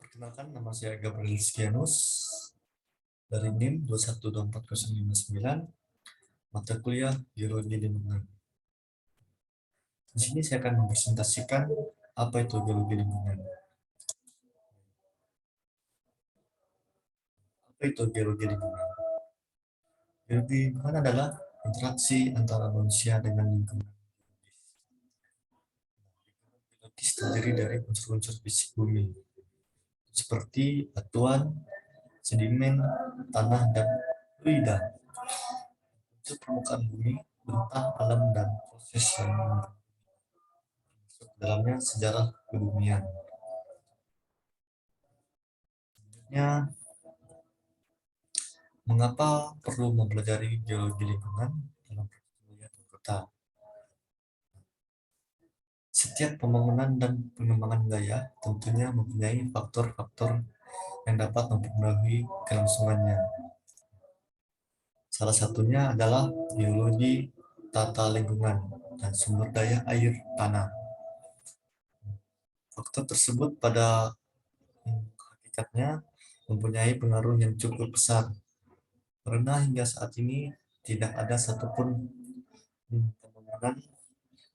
Perkenalkan, nama saya Gabriel Rizkianus dari NIM 2124059, mata kuliah Geologi Lingkungan. Di sini saya akan mempresentasikan apa itu geologi lingkungan. Apa itu geologi lingkungan? Geologi lingkungan adalah interaksi antara manusia dengan lingkungan. Geologis terdiri dari unsur-unsur fisik bumi, seperti batuan, sedimen, tanah, dan fluida. Unsur permukaan bumi, bentang alam, dan proses yang dalamnya sejarah kebumian. Selanjutnya, mengapa perlu mempelajari geologi lingkungan dalam kuliah kota? Setiap pembangunan dan pengembangan gaya tentunya mempunyai faktor-faktor yang dapat mempengaruhi kelangsungannya. Salah satunya adalah geologi tata lingkungan dan sumber daya air tanah. Faktor tersebut pada hakikatnya mempunyai pengaruh yang cukup besar, karena hingga saat ini tidak ada satupun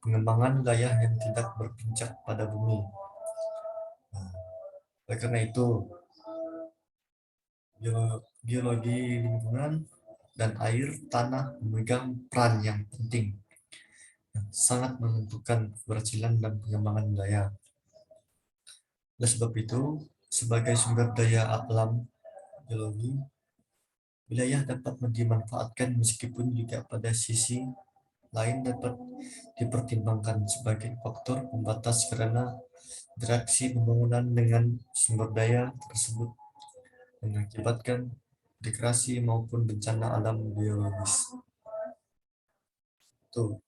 pengembangan wilayah yang tidak berpijak pada bumi. Nah, oleh karena itu, geologi lingkungan dan air tanah memegang peran yang penting, yang sangat menentukan keberhasilan dan pengembangan wilayah. Oleh sebab itu, sebagai sumber daya alam geologi, wilayah dapat dimanfaatkan meskipun juga pada sisi lain dapat dipertimbangkan sebagai faktor pembatas karena interaksi pembangunan dengan sumber daya tersebut mengakibatkan degradasi maupun bencana alam biologis. Tuh.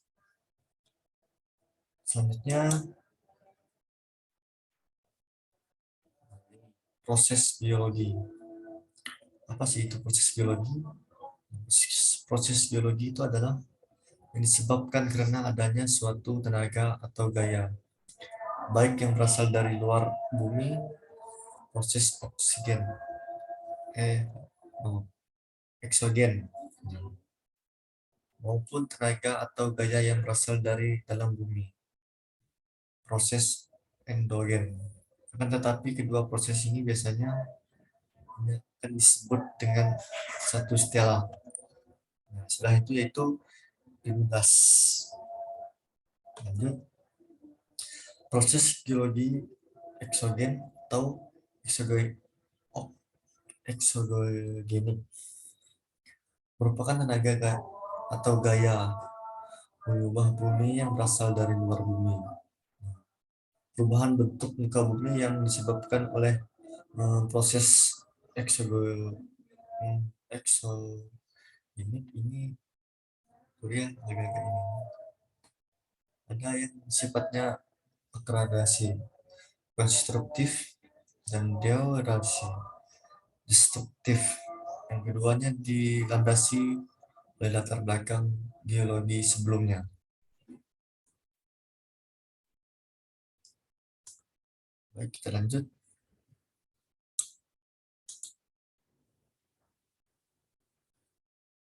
Selanjutnya, proses biologi. Apa sih itu proses biologi? Proses biologi itu adalah yang disebabkan karena adanya suatu tenaga atau gaya, baik yang berasal dari luar bumi, proses oksigen, eksogen, maupun tenaga atau gaya yang berasal dari dalam bumi, proses endogen. Akan tetapi kedua proses ini biasanya akan disebut dengan satu istilah. Nah, setelah itu yaitu lintas. Lanjut, proses geologi eksogen atau eksogenik merupakan tenaga atau gaya mengubah bumi yang berasal dari luar bumi. Perubahan bentuk muka bumi yang disebabkan oleh proses eksogenik ini Korea agak-agak ini. Ada yang sifatnya gradasi, konstruktif, dan deradasi, destruktif. Yang keduanya dilandasi oleh latar belakang geologi sebelumnya. Baik, kita lanjut.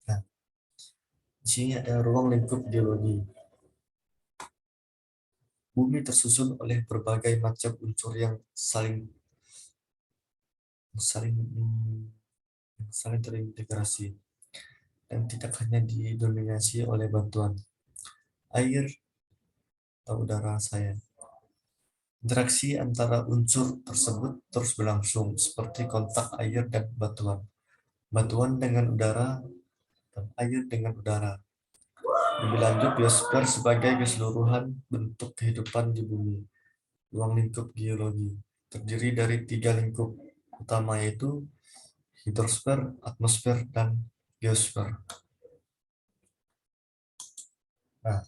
Nah, di sini ada ruang lingkup geologi. Bumi tersusun oleh berbagai macam unsur yang saling terintegrasi dan tidak hanya didominasi oleh bantuan air atau udara saya. Interaksi antara unsur tersebut terus berlangsung seperti kontak air dan batuan, batuan dengan udara, dan air dengan udara. Lebih lanjut, biosfer sebagai keseluruhan bentuk kehidupan di bumi. Ruang lingkup geologi terdiri dari 3 lingkup utama, yaitu hidrosfer, atmosfer, dan geosfer. Nah,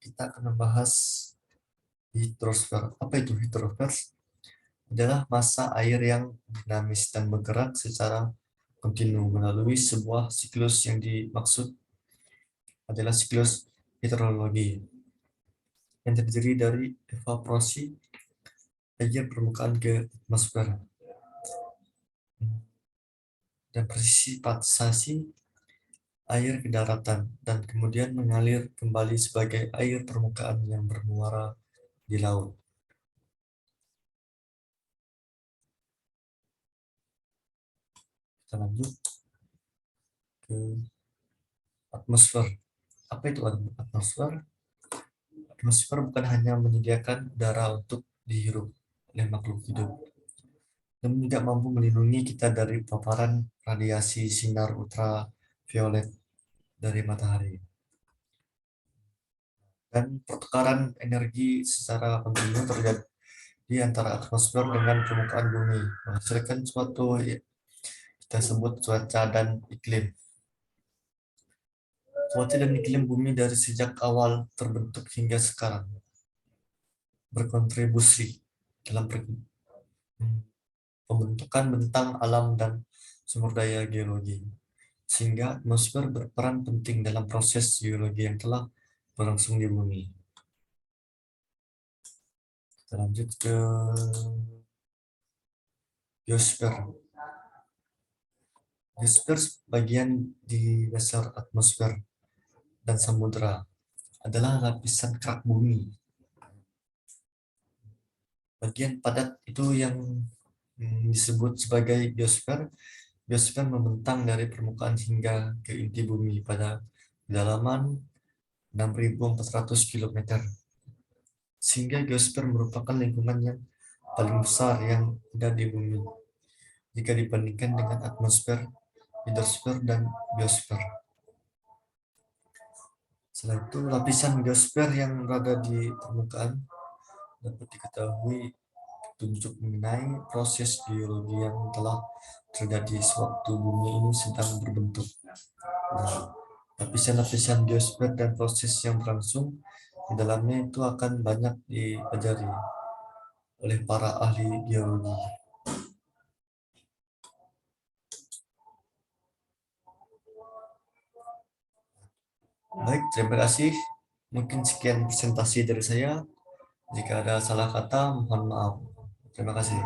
kita akan membahas hidrosfer. Apa itu hidrosfer? Adalah massa air yang dinamis dan bergerak secara kontinu melalui sebuah siklus yang dimaksud adalah siklus hidrologi yang terdiri dari evaporasi, air permukaan ke atmosfer, dan presipitasi air ke daratan, dan kemudian mengalir kembali sebagai air permukaan yang bermuara di laut. Kita lanjut ke atmosfer. Apa itu atmosfer? Atmosfer bukan hanya menyediakan udara untuk dihirup oleh makhluk hidup, namun juga mampu melindungi kita dari paparan radiasi sinar ultraviolet dari matahari. Dan pertukaran energi secara kontinu terjadi di antara atmosfer dengan permukaan bumi, menghasilkan suatu kita sebut cuaca dan iklim. Cuaca dan iklim bumi dari sejak awal terbentuk hingga sekarang berkontribusi dalam pembentukan bentang alam dan sumber daya geologi, sehingga atmosfer berperan penting dalam proses geologi yang telah berlangsung di bumi. Kita lanjut ke biosfer. Biosfer bagian di dasar atmosfer dan samudera adalah lapisan kerak bumi. Bagian padat itu yang disebut sebagai biosfer. Biosfer membentang dari permukaan hingga ke inti bumi pada kedalaman 6.400 km, sehingga geosfer merupakan lingkungan yang paling besar yang ada di bumi jika dibandingkan dengan atmosfer, hidrosfer, dan biosfer. Setelah itu, lapisan geosfer yang berada di permukaan dapat diketahui petunjuk mengenai proses geologi yang telah terjadi sewaktu bumi ini sedang berbentuk. Nah, lapisan-lapisan geosfer dan proses yang berlangsung di dalamnya itu akan banyak dipelajari oleh para ahli geologi. Baik, terima kasih. Mungkin sekian presentasi dari saya. Jika ada salah kata, mohon maaf. Terima kasih.